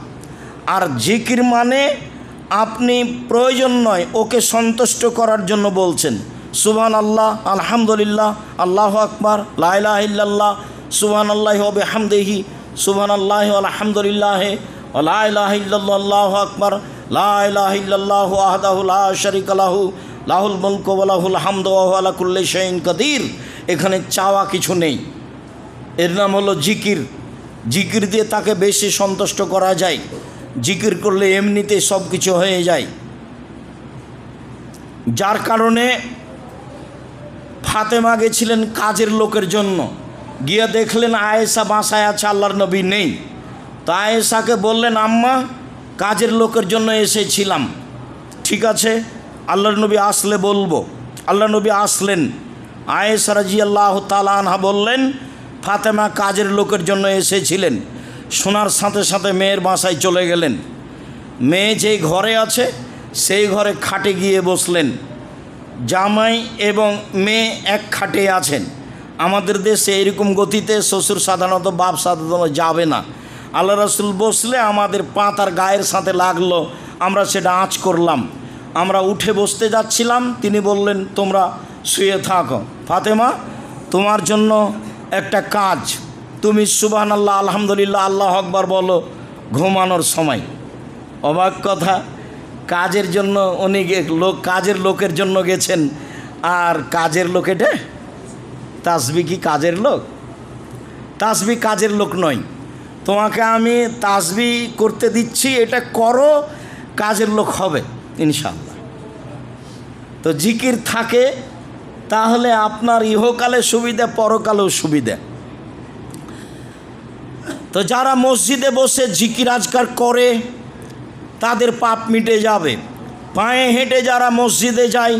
আর জিকির মানে আপনি প্রয়োজন নয়, ওকে সন্তুষ্ট করার জন্য বলছেন। সুবহানাল্লাহ, আলহামদুলিল্লাহ, আল্লাহু আকবার, লা ইলাহা ইল্লাল্লাহ, সুবহানাল্লাহি ওয়া বিহামদিহি, সুবহানাল্লাহি ওয়া আলহামদুলিল্লাহি ওয়া লা ইলাহা ইল্লাল্লাহ, আল্লাহু আকবার, লা ইলাহা ইল্লাল্লাহু ওয়াহদাহু লা শারীকা লাহু, লাহুল মুলকু ওয়া লাহুল হামদু ওয়া হুয়া আলা কুল্লি শাইইন কাদির। এখানে চাওয়া কিছু নেই। এর নাম হলো জিকির। জিকির দিয়ে তাকে বেশি সন্তুষ্ট করা যায়। জিকির করলে এমনিতে সব কিছু হয়ে যায়। যার কারণে ফাতেমা গেছিলেন কাজের লোকের জন্য, গিয়ে দেখলেন আয়েশা বাসায় আছে, আল্লাহর নবী নেই। তো আয়েশাকে বললেন, আম্মা কাজের লোকের জন্য এসেছিলাম। ঠিক আছে, আল্লাহর নবী আসলে বলবো। আল্লাহর নবী আসলেন। আয়েশা রাদিয়াল্লাহু তাআলা আনহা বললেন, ফাতেমা কাজের লোকের জন্য এসেছিলেন। শোনার সাথে সাথে মেয়ের বাসায় চলে গেলেন। মেয়ে যেই ঘরে আছে সেই ঘরে খাটে গিয়ে বসলেন। জামাই এবং মেয়ে এক খাটে আছেন। আমাদের দেশে এরকম গতিতে শ্বশুর সাধারণত বাপ সাধারণত যাবে না। আল্লাহ রাসূল বসলে আমাদের পা তার গায়ের সাথে লাগলো, আমরা সেটা আঁচ করলাম। আমরা উঠে বসতে যাচ্ছিলাম, তিনি বললেন, তোমরা শুয়ে থাকো। ফাতেমা, তোমার জন্য একটা কাজ, তুমি সুবহানাল্লাহ আলহামদুলিল্লাহ আল্লাহু আকবার বলো ঘুমানোর সময়। অবাক কথা, কাজের জন্য উনি কাজের লোকের জন্য গেছেন, আর কাজের লোক এটা তাসবিহ কি কাজের লোক? তাসবিহ কাজের লোক নয়। তোমাকে আমি তাসবিহ করতে দিচ্ছি, এটা করো, কাজের লোক হবে ইনশাআল্লাহ। তো জিকির থাকে তাহলে আপনার ইহকালে সুবিধা, পরকালেও সুবিধা। তো যারা মসজিদে বসে জিকির আজকার করে তাদের পাপ মিটে যাবে। পায়ে হেঁটে যারা মসজিদে যায়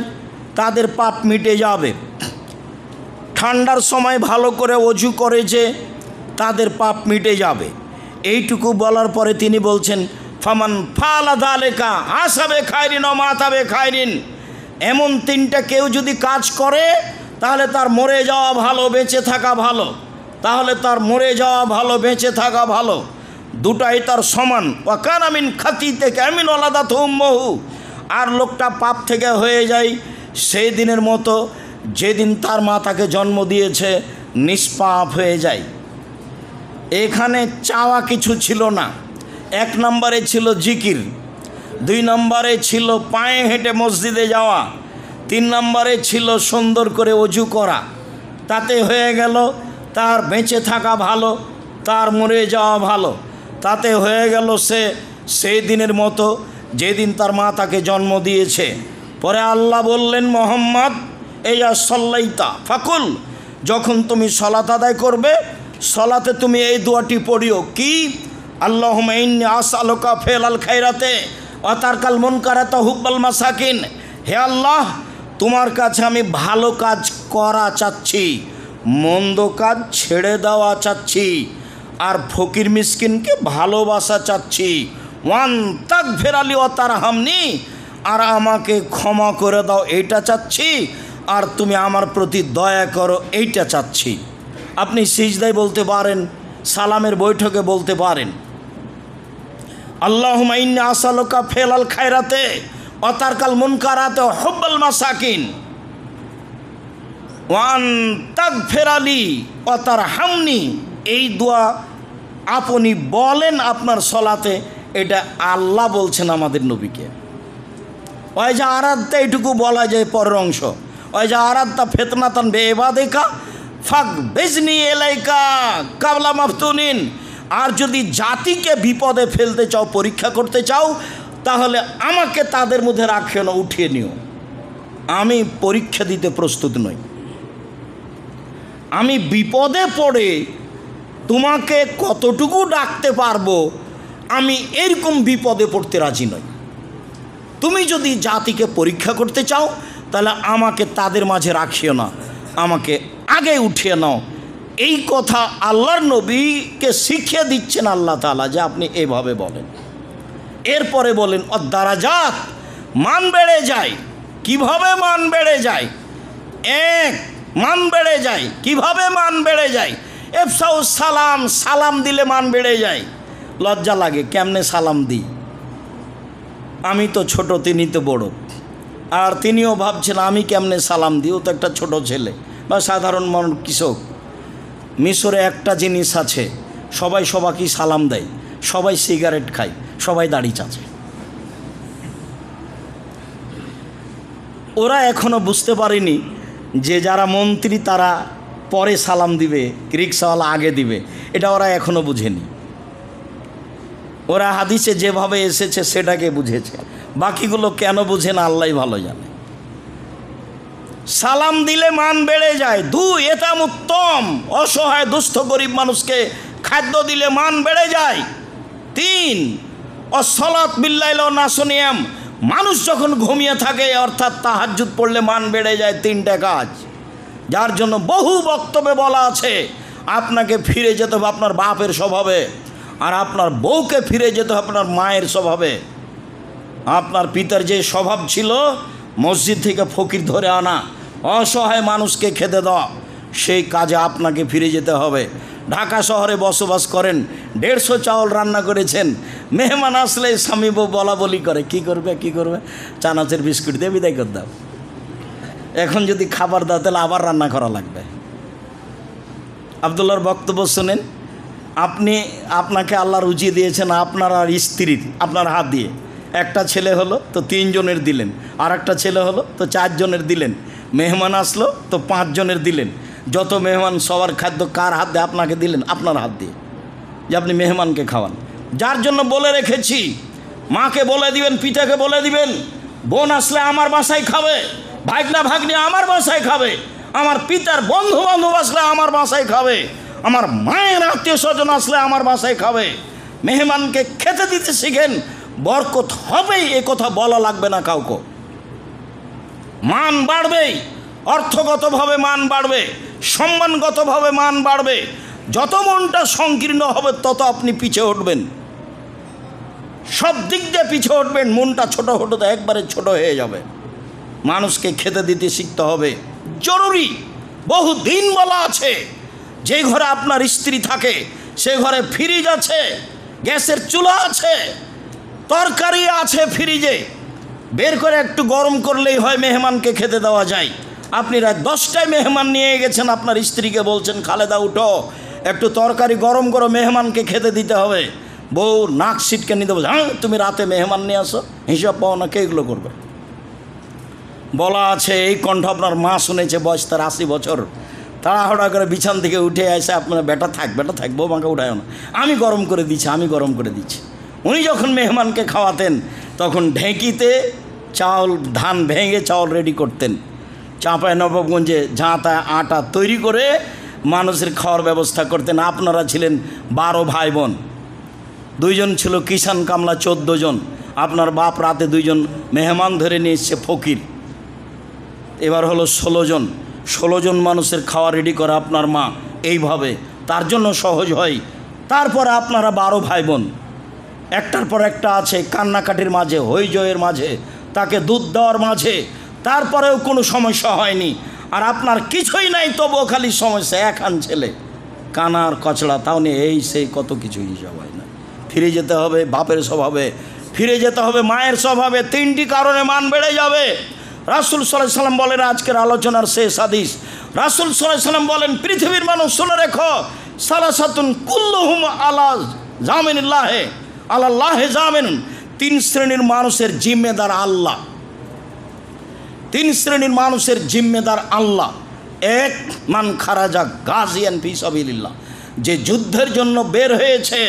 তাদের পাপ মিটে যাবে। ঠান্ডার সময় ভালো করে অজু করে যে তাদের পাপ মিটে যাবে। এইটুকু বলার পরে তিনি বলছেন, ফামান ফালা যালিকা আসাবে খায়রিন ও মাতাবে খায়রিন। এমন তিনটা কেউ যদি কাজ করে তাহলে তার মরে যাওয়া ভালো, বেঁচে থাকা ভালো। তাহলে তার মরে যাওয়া ভালো, বেঁচে থাকা ভালো, দুটাই তার সমান। ওয়াকানা মিন খাতিতে কামিন ওয়ালাদাত উম্মুহু। আর লোকটা পাপ থেকে হয়ে যায় সেই দিনের মতো যেদিন তার মা তাকে জন্ম দিয়েছে, নিষ্পাপ হয়ে যায়। এখানে চাওয়া কিছু ছিল না। এক নম্বরে ছিল জিকির, দুই নম্বরে ছিল পায়ে হেঁটে মসজিদে যাওয়া, তিন নম্বরে ছিল সুন্দর করে অজু করা। তাতে হয়ে গেল তার বেঁচে থাকা ভালো, তার মরে যাওয়া ভালো। তাতে হয়ে গেল সে সেই দিনের মতো যেদিন তার মা তাকে জন্ম দিয়েছে। পরে আল্লাহ বললেন, মোহাম্মদ ইয়া সাল্লাইতা ফাকুল, যখন তুমি সলাত আদায় করবে সলাতে তুমি এই দোয়াটি পড়িও। কি? আল্লাহুম্মা ইন্নী আসআলুকা ফিআল খায়রাতে ওয়া তারকাল মুনকারাতে হুব্বাল মাসাকিন। হে আল্লাহ, তোমার কাছে আমি ভালো কাজ করা চাচ্ছি, মন্দ কাজ ছেড়ে দেওয়া চাচ্ছি, আর ফকির মিসকিনকে ভালোবাসা চাচ্ছি। ওয়ান তাগফিরালি ওয়া তারহামনি, আর আমাকে ক্ষমা করে দাও এইটা চাচ্ছি, আর তুমি আমার প্রতি দয়া করো এইটা চাচ্ছি। আপনি সিজদায় বলতে পারেন, সালামের বৈঠকে বলতে পারেন, আল্লাহুম্মা ইন্নী আসআলুকা ফিআল খায়রাতে ওয়া তারকাল মুনকারাতে ওয়া হুব্বাল মাসাকিন ওয়ান তাগফিরালি ওয়া তারহামনি। এই দোয়া আপনি বলেন আপনার সলাতে, এটা আল্লাহ বলছেন আমাদের নবীকে। ওই যে আরাধটা এইটুকু বলা যায় পরের অংশ, ওই যে আরাধটা ফিতনাতান বিইবাদিকা ফাক বেজনি এলাইকা কাবলা মাফতুনিন। আর যদি জাতিকে বিপদে ফেলতে চাও, পরীক্ষা করতে চাও, তাহলে আমাকে তাদের মধ্যে রাখিও না, উঠিয়ে নিও। আমি পরীক্ষা দিতে প্রস্তুত নই। আমি বিপদে পড়ে তোমাকে কতটুকু ডাকতে পারবো, আমি এরকম বিপদে পড়তে রাজি নই। তুমি যদি জাতিকে পরীক্ষা করতে চাও তাহলে আমাকে তাদের মাঝে রাখিও না, আমাকে আগে উঠিয়ে নাও। এই কথা আল্লাহর নবীকে শিখিয়ে দিচ্ছেন আল্লাহ তাআলা, যে আপনি এভাবে বলেন। এরপরে বলেন অদ্দারাজাত, মান বেড়ে যায়। কিভাবে মান বেড়ে যায়? এক, মান বেড়ে যায়। কিভাবে মান বেড়ে যায়? এফসাউ সালাম, সালাম দিলে মান বেড়ে যায়। লজ্জা লাগে, কেমনে সালাম দিই? আমি তো ছোট, তিনি তো বড়। আর তিনিও ভাবছেন আমি কেমনে সালাম দিই, ও তো একটা ছোট ছেলে বা সাধারণ মানুষ, কৃষক। মিশরে একটা জিনিস আছে, সবাই সবাইকে সালাম দেয়, সবাই সিগারেট খায়, সবাই দাড়ি চাচে। ওরা এখনও বুঝতে পারেনি যে যারা মন্ত্রী তারা পরে সালাম দিবে, রিক্সাওয়ালা আগে দিবে, এটা ওরা এখনও বুঝেনি। ওরা হাদিসে যেভাবে এসেছে সেটাকে বুঝেছে, বাকিগুলো কেন বুঝে না আল্লাহই ভালো জানে। সালাম দিলে মান বেড়ে যায়। দুই, এতাম উত্তম, অসহায় দুস্থ গরিব মানুষকে খাদ্য দিলে মান বেড়ে যায়। তিন, অসলাত বিল্লাইল নাসনিয়াম, মানুষ যখন ঘুমিয়ে থাকে অর্থাৎ তাহাজ্জুদ পড়লে মান বেড়ে যায়। তিনটা কাজ, যার জন্য বহু বক্তব্যে বলা আছে আপনাকে ফিরে যেতে হবে আপনার বাপের স্বভাবে, আর আপনার বউকে ফিরে যেতে হবে আপনার মায়ের স্বভাবে। আপনার পিতার যে স্বভাব ছিল মসজিদ থেকে ফকির ধরে আনা, অসহায় মানুষকে খেতে দেওয়া, সেই কাজে আপনাকে ফিরে যেতে হবে। ঢাকা শহরে বসবাস করেন, 150 চাউল রান্না করেছেন, মেহমান আসলে স্বামী বউ বলা বলি করে, কি করবে, চানাচের বিস্কুট দিয়ে বিদায় করে দাও। এখন যদি খাবার দাও তাহলে আবার রান্না করা লাগবে। আবদুল্লাহর বক্তব্য শোনেন, আপনাকে আল্লাহ রুজি দিয়েছেন আপনার আর স্ত্রীর, আপনার হাত দিয়ে। একটা ছেলে হলো তো 3 জনের দিলেন, আর একটা ছেলে হলো তো 4 জনের দিলেন, মেহমান আসলো তো 5 জনের দিলেন। যত মেহমান সবার খাদ্য কার হাত দিয়ে? আপনাকে দিলেন, আপনার হাত দিয়ে, যে আপনি মেহমানকে খাওয়ান। যার জন্য বলে রেখেছি, মাকে বলে দিবেন, পিতাকে বলে দিবেন, বোন আসলে আমার বাসায় খাবে, ভাগ্নি আমার বাসায় খাবে, আমার পিতার বন্ধু বান্ধব আসলে আমার বাসায় খাবে, আমার মায়ের আত্মীয় স্বজন আসলে আমার বাসায় খাবে। মেহমানকে খেতে দিতে শিখেন, বরকত হবেই, এ কথা বলা লাগবে না কাউকে। মান বাড়বেই, অর্থগতভাবে মান বাড়বে, সম্মানগতভাবে মান বাড়বে। যত মনটা সংকীর্ণ হবে তত আপনি পিছিয়ে উঠবেন, সব দিক দিয়ে পিছিয়ে উঠবেন। মনটা ছোট হতে একবারে ছোট হয়ে যাবে। মানুষকে খেতে দিতে শিখতে হবে, জরুরি। বহু দিন বলা আছে, যে ঘরে আপনার স্ত্রী থাকে সে ঘরে ফ্রিজ আছে, গ্যাসের চুলা আছে, তরকারি আছে ফ্রিজে, বের করে একটু গরম করলেই হয়, মেহমানকে খেতে দেওয়া যায়। আপনি রাত 10টায় মেহমান নিয়ে গেছেন, আপনার স্ত্রীকে বলছেন খালেদা উঠো একটু তরকারি গরম করো, মেহমানকে খেতে দিতে হবে। বউ নাক সিটকে নিতে বলছে, হ্যাঁ তুমি রাতে মেহমান নিয়ে আসো, হিসাব পাও না, কে এগুলো করবে? বলা আছে, এই কণ্ঠ আপনার মা শুনেছে, বয়স তার 80 বছর, তাড়াহুড়া করে বিছান থেকে উঠে আসে, আপনার বেটা থাক বৌমাকে উঠায় না, আমি গরম করে দিচ্ছি। উনি যখন মেহমানকে খাওয়াতেন তখন ঢেঁকিতে চাউল, ধান ভেঙে চাউল রেডি করতেন, চাঁপাইনবাবগঞ্জে ঝাঁটা আটা তৈরি করে মানুষের খাওয়ার ব্যবস্থা করতেন। আপনারা ছিলেন 12 ভাই বোন, 2 জন ছিল কিষান কামলা, 14 জন। আপনার বাপ রাতে 2 জন মেহমান ধরে নিয়ে এসছে ফকির, এবার হলো 16 জন মানুষের খাওয়া রেডি করা আপনার মা। এইভাবে তার জন্য সহজ হয়। তারপর আপনারা 12 ভাই বোন, একটার পর একটা আছে, কান্নাকাটির মাঝে, হইজয়ের মাঝে, তাকে দুধ দেওয়ার মাঝে, তারপরেও কোনো সমস্যা হয়নি। আর আপনার কিছুই নাই, তবুও খালি সমস্যা, একান ছেলে, কানার কচড়া, তাও নিয়ে এই সেই কত কিছু হিসাব হয় না। ফিরে যেতে হবে বাপের স্বভাবে, ফিরে যেতে হবে মায়ের স্বভাবে। 3টি কারণে মান বেড়ে যাবে। রাসূল সাল্লাল্লাহু আলাইহি সাল্লাম বলেন, আজকের আলোচনার শেষ হাদিস, রাসূল সাল্লাল্লাহু আলাইহি সাল্লাম বলেন, পৃথিবীর মানুষ শুনে রেখো, সালাসাতুন কুল্লুহুম আলা জামিনিল্লাহে আল্লাহে জামিন, 3 শ্রেণীর মানুষের জিম্মেদার আল্লাহ। 3 শ্রেণীর মানুষের জিম্মেদার আল্লাহ। 1, মান খারাজা গাজিয়ান ফি সাবিলিল্লাহ, যে যুদ্ধের জন্য বের হয়েছে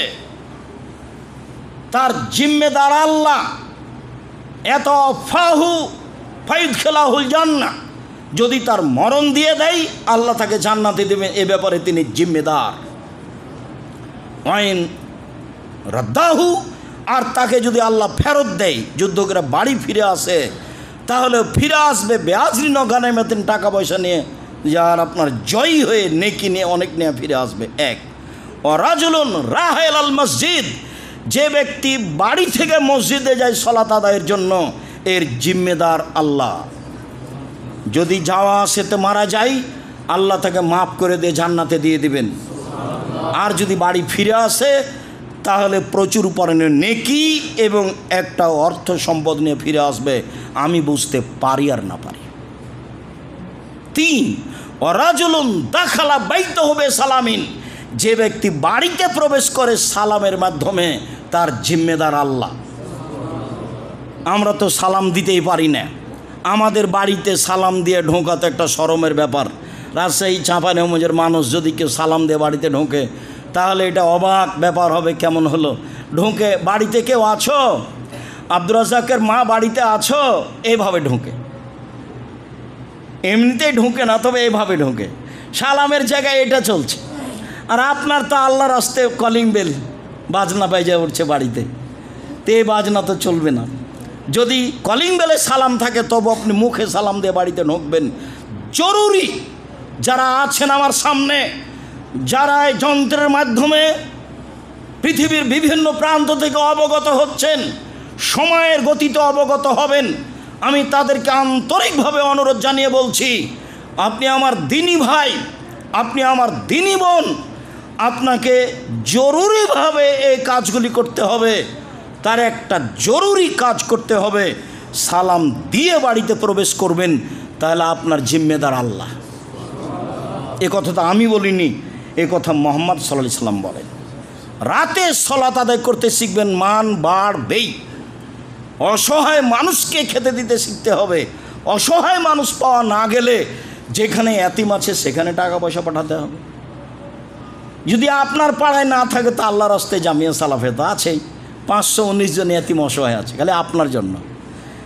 তার জিম্মেদার আল্লাহ। এত ফাহু ফাইদ খেলাহুল জান্নাহ, যদি তার মরণ দিয়ে দেয় আল্লাহ তাকে জান্নাতে দেবেন, এ ব্যাপারে তিনি জিম্মেদার। ওয়াইন রাদ্দাহু, আর তাকে যদি আল্লাহ ফেরত দেয়, যুদ্ধ করে বাড়ি ফিরে আসে, তাহলে ফিরে আসবে বেআজরি গানিমাতিন, টাকা পয়সা নিয়ে, যার আপনার জয়ী হয়ে নেকি নিয়ে অনেক নিয়ে ফিরে আসবে। 1, ও রাজুলুন রাহেল আল মসজিদ, যে ব্যক্তি বাড়ি থেকে মসজিদে যায় সালাত আদায়ের জন্য, এর জিম্মেদার আল্লাহ। যদি যাওয়া আসেতে মারা যায়, আল্লাহ তাকে মাফ করে দিয়ে জান্নাতে দিয়ে দিবেন। আর যদি বাড়ি ফিরে আসে তাহলে প্রচুর পরিমাণে নেকি এবং একটা অর্থ সম্পদ নিয়ে ফিরে আসবে, আমি বুঝতে পারি আর না পারি। 3, ওয়ারাজুলুন দাখালা বাইতাহু বিসালামিন, যে ব্যক্তি বাড়িতে প্রবেশ করে সালামের মাধ্যমে, তার জিম্মেদার আল্লাহ। আমরা তো সালাম দিতেই পারি না, আমাদের বাড়িতে সালাম দিয়ে ঢোকা তো একটা শরমের ব্যাপার। রাজশাহী চাঁপাইনবাবগঞ্জের মানুষ যদি কেউ সালাম দিয়ে বাড়িতে ঢোকে তাহলে এটা অবাক ব্যাপার হবে, কেমন হলো ঢোকে, বাড়িতে কেউ আছো, আব্দুর রাজ্জাকের মা বাড়িতে আছো, এইভাবে ঢোকে। এমনিতেই ঢোকে না, তবে এইভাবে ঢোকে, সালামের জায়গায় এটা চলছে। আর আপনার তো আল্লাহর রাস্তে কলিং বেল, বাজনা বাজে উঠছে বাড়িতে, তে বাজনা তো চলবে না। যদি কলিং বেলে সালাম থাকে তবু আপনি মুখে সালাম দিয়ে বাড়িতে ঢুকবেন। জরুরি যারা আছেন আমার সামনে, যারা এই যন্ত্রের মাধ্যমে পৃথিবীর বিভিন্ন প্রান্ত থেকে অবগত হচ্ছেন, সময়ের গতিতে অবগত হবেন, আমি তাদেরকে আন্তরিকভাবে অনুরোধ জানিয়ে বলছি, আপনি আমার দিনী ভাই, আপনি আমার দিনী বোন, আপনাকে জরুরিভাবে এই কাজগুলি করতে হবে। তার একটা জরুরি কাজ করতে হবে, সালাম দিয়ে বাড়িতে প্রবেশ করবেন, তাহলে আপনার জিম্মেদার আল্লাহ। এ কথা তো আমি বলিনি, এ কথা মুহাম্মদ সাল্লাল্লাহু আলাইহি সাল্লাম বলেন। রাতে সালাত আদায় করতে শিখবেন, মান বাড়বেই। অসহায় মানুষকে খেতে দিতে শিখতে হবে। অসহায় মানুষ পাওয়া না গেলে যেখানে এতিম আছে সেখানে টাকা পয়সা পাঠাতে হবে। যদি আপনার পাড়ায় না থাকে তো আল্লাহর রাস্তায় জামিয়া সালাফে তো আছেই, 519 জন এতিম অসহায় আছে, খালি আপনার জন্য,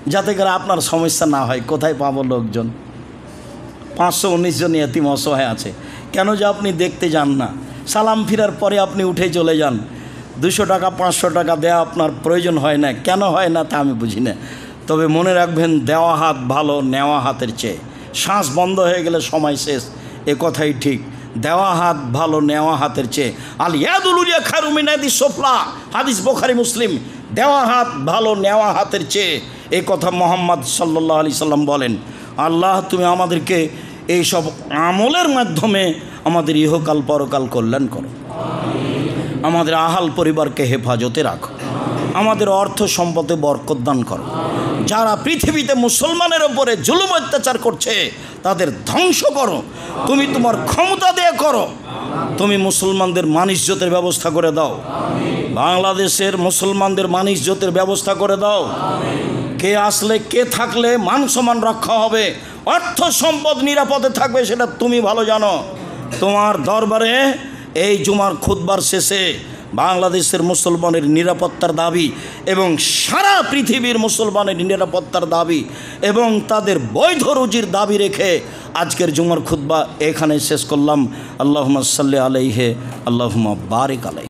যাতে করে আপনার সমস্যা না হয়। কোথায় পাবো লোকজন? 519 জন এতিম অসহায় আছে। কেন যে আপনি দেখতে যান না, সালাম ফিরার পরে আপনি উঠে চলে যান। 200 টাকা 500 টাকা দেওয়া আপনার প্রয়োজন হয় না। কেন হয় না তা আমি বুঝি না। তবে মনে রাখবেন, দেওয়া হাত ভালো নেওয়া হাতের চেয়ে। শ্বাস বন্ধ হয়ে গেলে সময় শেষ, এ কথাই ঠিক। দেওয়া হাত ভালো নেওয়া হাতের চেয়ে। আল ইয়াদুল উলিয়া খায়রু মিন ইয়াদিস সুফলা, হাদিস বুখারী মুসলিম। দেওয়া হাত ভালো নেওয়া হাতের চেয়ে, এই কথা মুহাম্মদ সাল্লাল্লাহু আলাইহি সাল্লাম বলেন। আল্লাহ তুমি আমাদেরকে এইসব আমলের মাধ্যমে আমাদের ইহকাল পরকাল কল্যাণ করো, আমাদের আহাল পরিবারকে হেফাজতে রাখো, আমাদের অর্থ সম্পদে বরকত দান করো। যারা পৃথিবীতে মুসলমানের ওপরে জুলুম অত্যাচার করছে তাদের ধ্বংস করো, তুমি তোমার ক্ষমতা দিয়ে করো। তুমি মুসলমানদের মান-ইজ্জতের ব্যবস্থা করে দাও, বাংলাদেশের মুসলমানদের মান-ইজ্জতের ব্যবস্থা করে দাও। কে আসলে কে থাকলে মান সম্মান রক্ষা হবে, অর্থ সম্পদ নিরাপদে থাকবে, সেটা তুমি ভালো জানো। তোমার দরবারে এই জুমার খুতবার শেষে বাংলাদেশের মুসলমানের নিরাপত্তার দাবি এবং সারা পৃথিবীর মুসলমানের নিরাপত্তার দাবি এবং তাদের বৈধ রুজির দাবি রেখে আজকের জুমার খুতবা এখানে শেষ করলাম। আল্লাহুম্মা সাল্লি আলাইহি, আল্লাহুম্মা বারিক আলাইহি।